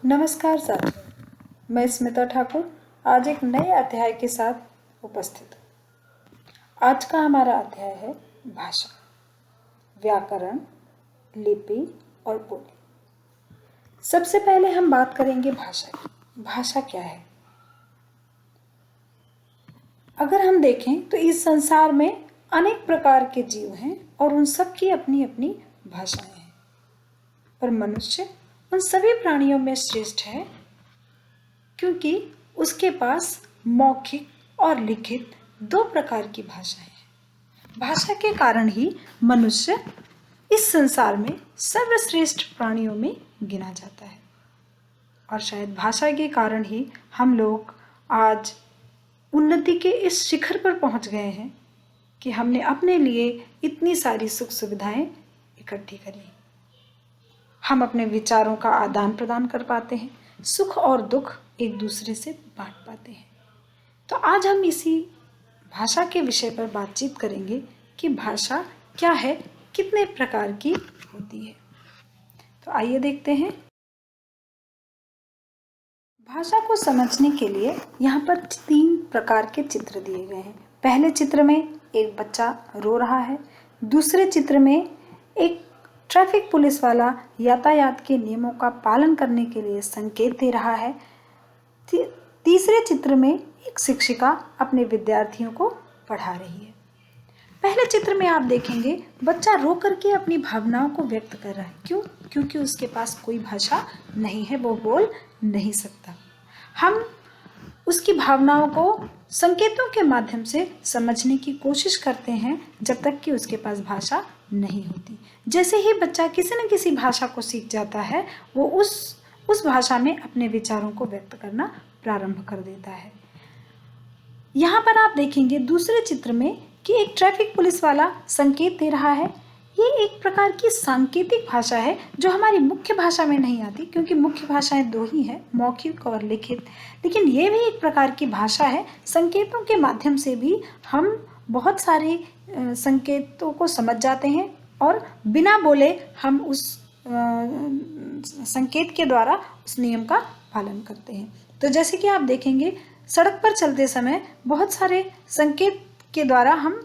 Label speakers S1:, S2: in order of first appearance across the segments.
S1: नमस्कार साथियों, मैं स्मिता ठाकुर आज एक नए अध्याय के साथ उपस्थित हूँ। आज का हमारा अध्याय है भाषा, व्याकरण, लिपि और बोली। सबसे पहले हम बात करेंगे भाषा की। भाषा क्या है? अगर हम देखें तो इस संसार में अनेक प्रकार के जीव हैं और उन सब की अपनी अपनी भाषाएं हैं, पर मनुष्य उन सभी प्राणियों में श्रेष्ठ है क्योंकि उसके पास मौखिक और लिखित दो प्रकार की भाषाएं हैं। भाषा के कारण ही मनुष्य इस संसार में सर्वश्रेष्ठ प्राणियों में गिना जाता है और शायद भाषा के कारण ही हम लोग आज उन्नति के इस शिखर पर पहुंच गए हैं कि हमने अपने लिए इतनी सारी सुख सुविधाएं इकट्ठी करी। हम अपने विचारों का आदान प्रदान कर पाते हैं, सुख और दुख एक दूसरे से बांट पाते हैं। तो आज हम इसी भाषा के विषय पर बातचीत करेंगे कि भाषा क्या है, कितने प्रकार की होती है। तो आइए देखते हैं। भाषा को समझने के लिए यहाँ पर 3 प्रकार के चित्र दिए गए हैं। पहले चित्र में एक बच्चा रो रहा है, दूसरे चित्र में एक ट्रैफिक पुलिस वाला यातायात के नियमों का पालन करने के लिए संकेत दे रहा है, तीसरे चित्र में एक शिक्षिका अपने विद्यार्थियों को पढ़ा रही है। पहले चित्र में आप देखेंगे बच्चा रो करके अपनी भावनाओं को व्यक्त कर रहा है। क्यों? क्योंकि उसके पास कोई भाषा नहीं है, वो बोल नहीं सकता। हम उसकी भावनाओं को संकेतों के माध्यम से समझने की कोशिश करते हैं जब तक कि उसके पास भाषा नहीं होती। जैसे ही बच्चा किसी न किसी भाषा को सीख जाता है, वो उस भाषा में अपने विचारों को व्यक्त करना प्रारंभ कर देता है। यहाँ पर आप देखेंगे दूसरे चित्र में कि एक ट्रैफिक पुलिस वाला संकेत दे रहा है। ये एक प्रकार की सांकेतिक भाषा है जो हमारी मुख्य भाषा में नहीं आती, क्योंकि मुख्य भाषाएं 2 ही हैं, मौखिक और लिखित। लेकिन ये भी एक प्रकार की भाषा है। संकेतों के माध्यम से भी हम बहुत सारे संकेतों को समझ जाते हैं और बिना बोले हम उस संकेत के द्वारा उस नियम का पालन करते हैं। तो जैसे कि आप देखेंगे सड़क पर चलते समय बहुत सारे संकेत के द्वारा हम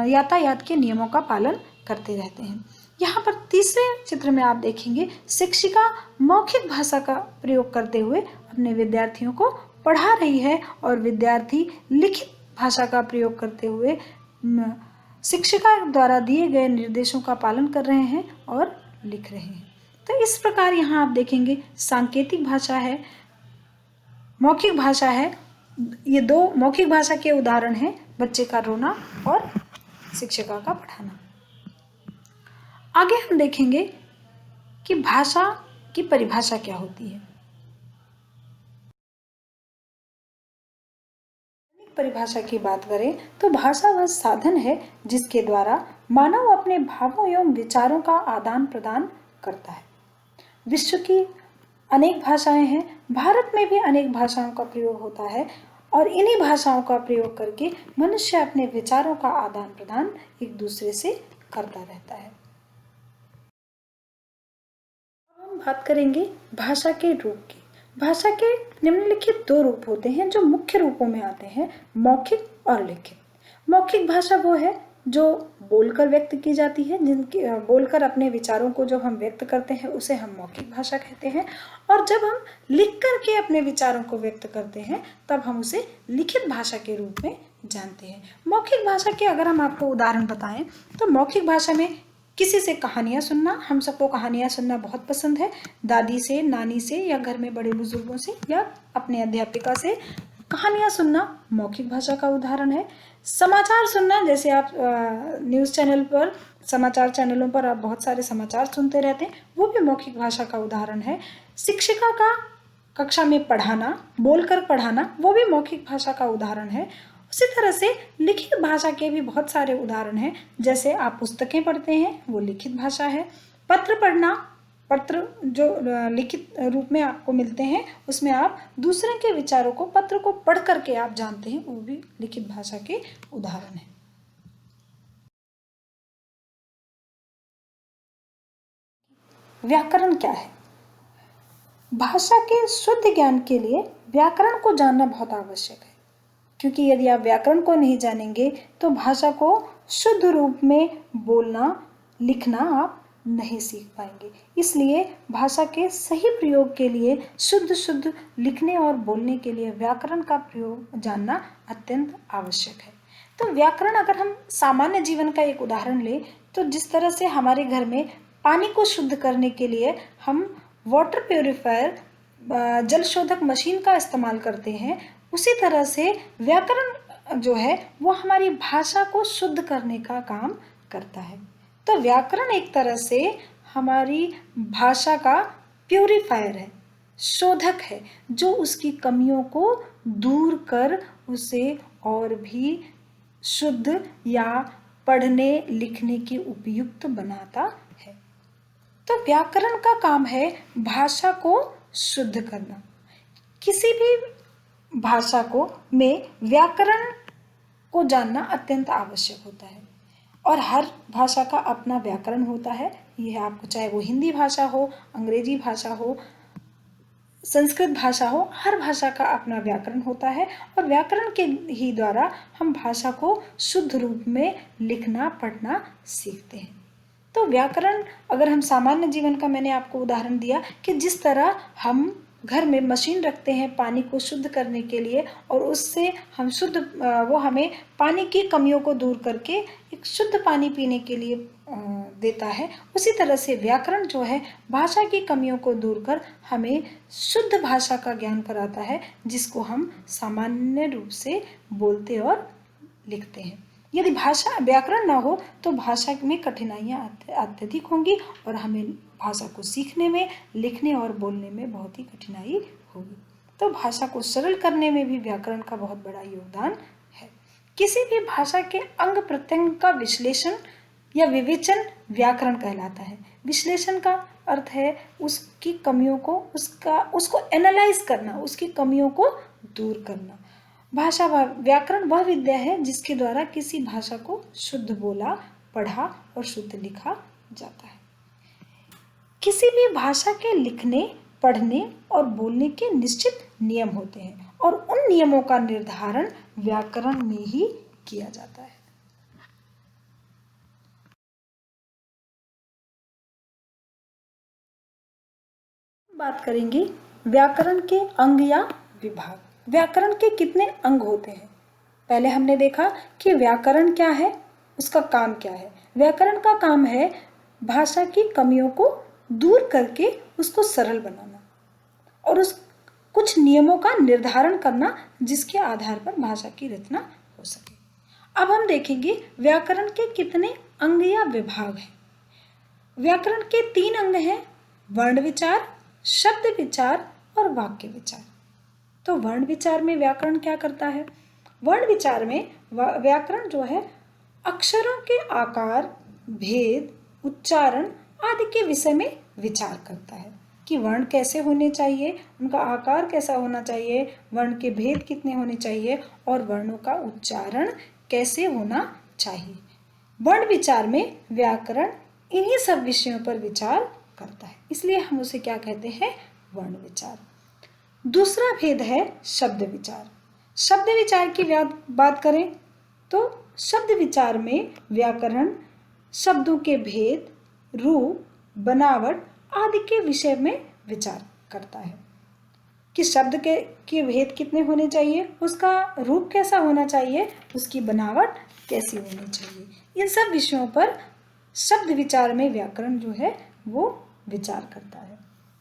S1: यातायात के नियमों का पालन करते रहते हैं। यहाँ पर तीसरे चित्र में आप देखेंगे शिक्षिका मौखिक भाषा का प्रयोग करते हुए अपने विद्यार्थियों को पढ़ा रही है और विद्यार्थी लिखित भाषा का प्रयोग करते हुए शिक्षिका द्वारा दिए गए निर्देशों का पालन कर रहे हैं और लिख रहे हैं। तो इस प्रकार यहाँ आप देखेंगे सांकेतिक भाषा है, मौखिक भाषा है। ये 2 मौखिक भाषा के उदाहरण हैं, बच्चे का रोना और शिक्षिका का पढ़ाना। आगे हम देखेंगे कि भाषा की परिभाषा क्या होती है। परिभाषा की बात करें तो भाषा वह साधन है जिसके द्वारा मानव अपने भावों एवं विचारों का आदान प्रदान करता है। विश्व की अनेक भाषाएं हैं, भारत में भी अनेक भाषाओं का प्रयोग होता है और इन्हीं भाषाओं का प्रयोग करके मनुष्य अपने विचारों का आदान प्रदान एक दूसरे से करता रहता है। अब हम बात करेंगे भाषा के रूप की। भाषा के निम्नलिखित 2 रूप होते हैं जो मुख्य रूपों में आते हैं, मौखिक और लिखित। मौखिक भाषा वो है जो बोलकर व्यक्त की जाती है, जिनके बोलकर अपने विचारों को जब हम व्यक्त करते हैं उसे हम मौखिक भाषा कहते हैं, और जब हम लिख करके अपने विचारों को व्यक्त करते हैं तब हम उसे लिखित भाषा के रूप में जानते हैं। मौखिक भाषा के अगर हम आपको उदाहरण बताएं तो मौखिक भाषा में किसी से कहानियाँ सुनना, हम सबको कहानियाँ सुनना बहुत पसंद है। दादी से, नानी से या घर में बड़े बुजुर्गों से या अपने अध्यापिका से कहानियाँ सुनना मौखिक भाषा का उदाहरण है। समाचार सुनना, जैसे आप न्यूज़ चैनल पर, समाचार चैनलों पर आप बहुत सारे समाचार सुनते रहते हैं, वो भी मौखिक भाषा का उदाहरण है। शिक्षिका का कक्षा में पढ़ाना, बोलकर पढ़ाना, वो भी मौखिक भाषा का उदाहरण है। उसी तरह से लिखित भाषा के भी बहुत सारे उदाहरण हैं। जैसे आप पुस्तकें पढ़ते हैं, वो लिखित भाषा है। पत्र पढ़ना, पत्र जो लिखित रूप में आपको मिलते हैं, उसमें आप दूसरे के विचारों को, पत्र को पढ़ करके आप जानते हैं, वो भी लिखित भाषा के उदाहरण हैं। व्याकरण क्या है? भाषा के शुद्ध ज्ञान के लिए व्याकरण को जानना बहुत आवश्यक है, क्योंकि यदि आप व्याकरण को नहीं जानेंगे तो भाषा को शुद्ध रूप में बोलना लिखना आप नहीं सीख पाएंगे। इसलिए भाषा के सही प्रयोग के लिए शुद्ध शुद्ध लिखने और बोलने के लिए व्याकरण का प्रयोग जानना अत्यंत आवश्यक है। तो व्याकरण, अगर हम सामान्य जीवन का एक उदाहरण लें तो जिस तरह से हमारे घर में पानी को शुद्ध करने के लिए हम वाटर प्योरीफायर जल शोधक मशीन का इस्तेमाल करते हैं, उसी तरह से व्याकरण जो है वो हमारी भाषा को शुद्ध करने का काम करता है। तो व्याकरण एक तरह से हमारी भाषा का प्योरीफायर है, शोधक है, जो उसकी कमियों को दूर कर उसे और भी शुद्ध या पढ़ने लिखने की उपयुक्त बनाता है। तो व्याकरण का काम है भाषा को शुद्ध करना। किसी भी भाषा को में व्याकरण को जानना अत्यंत आवश्यक होता है, और हर भाषा का अपना व्याकरण होता है। यह आपको, चाहे वो हिंदी भाषा हो, अंग्रेजी भाषा हो, संस्कृत भाषा हो, हर भाषा का अपना व्याकरण होता है, और व्याकरण के ही द्वारा हम भाषा को शुद्ध रूप में लिखना पढ़ना सीखते हैं। तो व्याकरण, अगर हम सामान्य जीवन का, मैंने आपको उदाहरण दिया कि जिस तरह हम घर में मशीन रखते हैं पानी को शुद्ध करने के लिए, और उससे हम वो हमें पानी की कमियों को दूर करके एक शुद्ध पानी पीने के लिए देता है, उसी तरह से व्याकरण जो है भाषा की कमियों को दूर कर हमें शुद्ध भाषा का ज्ञान कराता है, जिसको हम सामान्य रूप से बोलते और लिखते हैं। यदि भाषा व्याकरण ना हो तो भाषा में कठिनाइयाँ अत्यधिक होंगी, और हमें भाषा को सीखने में, लिखने और बोलने में बहुत ही कठिनाई होगी। तो भाषा को सरल करने में भी व्याकरण का बहुत बड़ा योगदान है। किसी भी भाषा के अंग प्रत्यंग का विश्लेषण या विवेचन व्याकरण कहलाता है। विश्लेषण का अर्थ है उसकी कमियों को, उसको एनालाइज करना, उसकी कमियों को दूर करना। भाषा व्याकरण वह विद्या है जिसके द्वारा किसी भाषा को शुद्ध बोला, पढ़ा और शुद्ध लिखा जाता है। किसी भी भाषा के लिखने, पढ़ने और बोलने के निश्चित नियम होते हैं, और उन नियमों का निर्धारण व्याकरण में ही किया जाता है। बात करेंगे व्याकरण के अंग या विभाग। व्याकरण के कितने अंग होते हैं? पहले हमने देखा कि व्याकरण क्या है, उसका काम क्या है। व्याकरण का काम है भाषा की कमियों को दूर करके उसको सरल बनाना, और उस कुछ नियमों का निर्धारण करना जिसके आधार पर भाषा की रचना हो सके। अब हम देखेंगे व्याकरण के कितने अंग या विभाग हैं। व्याकरण के 3 अंग हैं: वर्ण विचार, शब्द विचार और वाक्य विचार। तो वर्ण विचार में व्याकरण क्या करता है? वर्ण विचार में व्याकरण जो है अक्षरों के आकार, भेद, उच्चारण आदि के विषय में विचार करता है कि वर्ण कैसे होने चाहिए, उनका आकार कैसा होना चाहिए, वर्ण के भेद कितने होने चाहिए और वर्णों का उच्चारण कैसे होना चाहिए। वर्ण विचार में व्याकरण इन्हीं सब विषयों पर विचार करता है, इसलिए हम उसे क्या कहते हैं? वर्ण विचार। दूसरा भेद है शब्द विचार। शब्द विचार की बात करें तो शब्द विचार में व्याकरण शब्दों के भेद, रूप, बनावट आदि के विषय में विचार करता है कि शब्द के भेद कितने होने चाहिए, उसका रूप कैसा होना चाहिए, उसकी बनावट कैसी होनी चाहिए। इन सब विषयों पर शब्द विचार में व्याकरण जो है वो विचार करता है।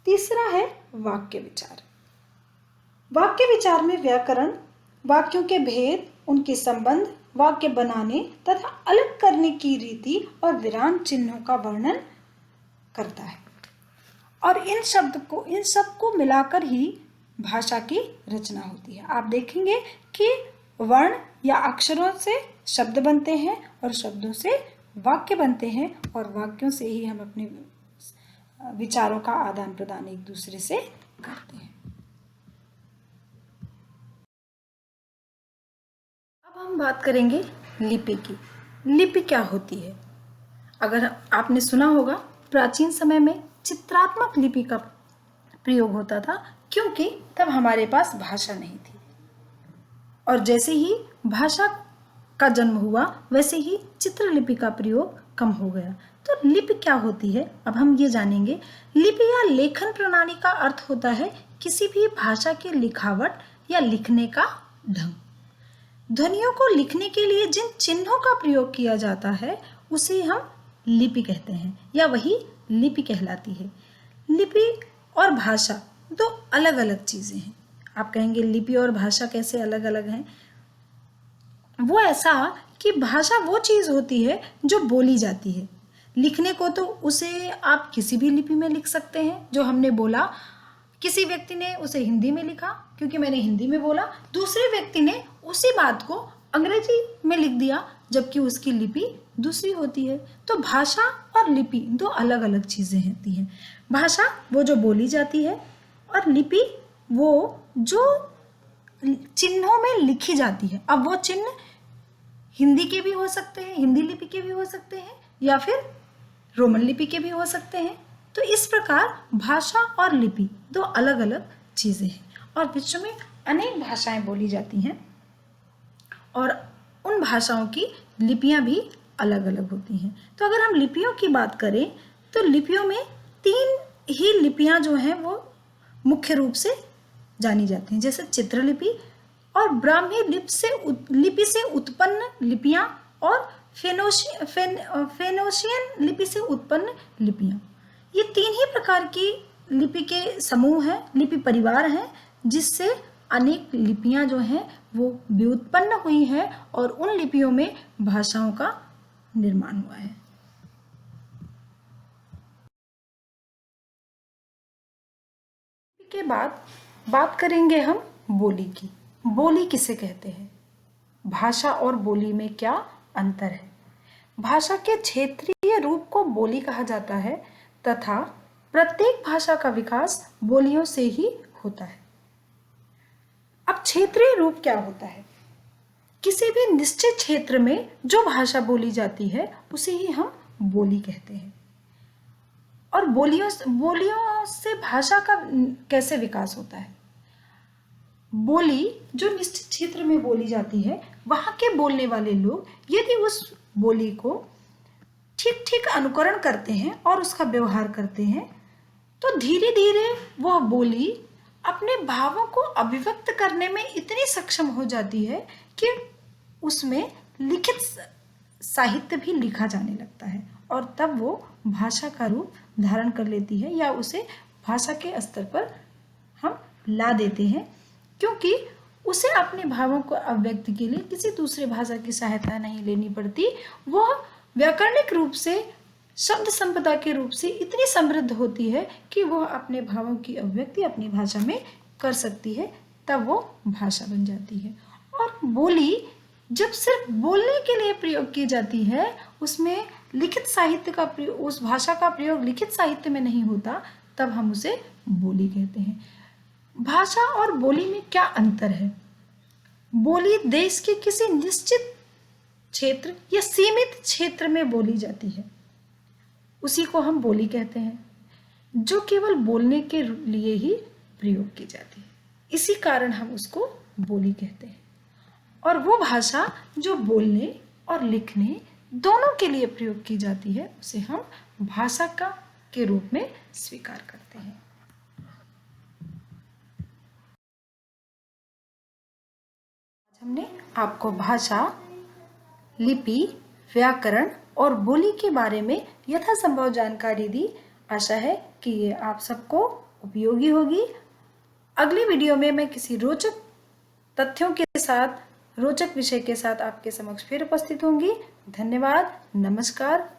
S1: तीसरा है वाक्य विचार। वाक्य विचार में व्याकरण वाक्यों के भेद, उनके संबंध, वाक्य बनाने तथा अलग करने की रीति और विराम चिन्हों का वर्णन करता है, और इन सब को मिलाकर ही भाषा की रचना होती है। आप देखेंगे कि वर्ण या अक्षरों से शब्द बनते हैं और शब्दों से वाक्य बनते हैं, और वाक्यों से ही हम अपने विचारों का आदान प्रदान एक दूसरे से करते हैं। अब हम बात करेंगे लिपि की। लिपि क्या होती है? अगर आपने सुना होगा प्राचीन समय में चित्रात्मक लिपि का प्रयोग होता था, क्योंकि तब हमारे पास भाषा नहीं थी। और जैसे ही भाषा का जन्म हुआ वैसे ही चित्रलिपि का प्रयोग कम हो गया। तो लिपि क्या होती है, अब हम ये जानेंगे। लिपि या लेखन प्रणाली का अर्थ होता है किसी भी भाषा की लिखावट या लिखने का ढंग। ध्वनियों को लिखने के लिए जिन चिन्हों का प्रयोग किया जाता है उसे हम लिपि कहते हैं, या वही लिपि कहलाती है। लिपि और भाषा दो अलग अलग चीजें हैं। आप कहेंगे लिपि और भाषा कैसे अलग अलग हैं? वो ऐसा कि भाषा वो चीज होती है जो बोली जाती है। लिखने को तो उसे आप किसी भी लिपि में लिख सकते हैं। जो हमने बोला, किसी व्यक्ति ने उसे हिंदी में लिखा क्योंकि मैंने हिंदी में बोला, दूसरे व्यक्ति ने उसी बात को अंग्रेजी में लिख दिया जबकि उसकी लिपि दूसरी होती है। तो भाषा और लिपि दो अलग अलग चीजें होती हैं। भाषा वो जो बोली जाती है और लिपि वो जो चिन्हों में लिखी जाती है। अब वो चिन्ह हिंदी के भी हो सकते हैं, हिंदी लिपि के भी हो सकते हैं, या फिर रोमन लिपि के भी हो सकते हैं। तो इस प्रकार भाषा और लिपि दो अलग अलग चीजें हैं और विश्व में अनेक भाषाएं बोली जाती हैं और उन भाषाओं की लिपियां भी अलग अलग होती हैं। तो अगर हम लिपियों की बात करें तो लिपियों में 3 ही लिपियां जो हैं वो मुख्य रूप से जानी जाती हैं, जैसे चित्रलिपि और ब्राह्मी लिपि से उत्पन्न लिपियां और फेनोशियन लिपि से उत्पन्न लिपियां। ये 3 ही प्रकार की लिपि के समूह हैं, लिपि परिवार हैं, जिससे अनेक लिपियां जो हैं वो व्युत्पन्न हुई हैं और उन लिपियों में भाषाओं का निर्माण हुआ है। के बाद बात करेंगे हम बोली की। बोली किसे कहते हैं? भाषा और बोली में क्या अंतर है? भाषा के क्षेत्रीय रूप को बोली कहा जाता है तथा प्रत्येक भाषा का विकास बोलियों से ही होता है। अब क्षेत्रीय रूप क्या होता है? किसी भी निश्चित क्षेत्र में जो भाषा बोली जाती है उसे ही हम बोली कहते हैं। और बोलियों से भाषा का कैसे विकास होता है? बोली जो निश्चित क्षेत्र में बोली जाती है, वहां के बोलने वाले लोग यदि उस बोली को ठीक ठीक अनुकरण करते हैं और उसका व्यवहार करते हैं तो धीरे धीरे वह बोली अपने भावों को अभिव्यक्त करने में इतनी सक्षम हो जाती है कि उसमें लिखित साहित्य भी लिखा जाने लगता है और तब वो भाषा का रूप धारण कर लेती है या उसे भाषा के स्तर पर हम ला देते हैं, क्योंकि उसे अपने भावों को अभिव्यक्ति के लिए किसी दूसरे भाषा की सहायता नहीं लेनी पड़ती। वह व्याकरणिक रूप से, शब्द संपदा के रूप से इतनी समृद्ध होती है कि वह अपने भावों की अभिव्यक्ति अपनी भाषा में कर सकती है, तब वो भाषा बन जाती है। और बोली जब सिर्फ बोलने के लिए प्रयोग की जाती है, उसमें लिखित साहित्य का प्रयोग, उस भाषा का प्रयोग लिखित साहित्य में नहीं होता, तब हम उसे बोली कहते हैं। भाषा और बोली में क्या अंतर है? बोली देश के किसी निश्चित क्षेत्र या सीमित क्षेत्र में बोली जाती है, उसी को हम बोली कहते हैं, जो केवल बोलने के लिए ही प्रयोग की जाती है। इसी कारण हम उसको बोली कहते हैं। और वो भाषा जो बोलने और लिखने दोनों के लिए प्रयोग की जाती है, उसे हम भाषा का के रूप में स्वीकार करते हैं। हमने आपको भाषा, लिपि, व्याकरण और बोली के बारे में यथासंभव जानकारी दी। आशा है कि ये आप सबको उपयोगी होगी। अगली वीडियो में मैं किसी रोचक तथ्यों के साथ, रोचक विषय के साथ आपके समक्ष फिर उपस्थित होंगी। धन्यवाद, नमस्कार।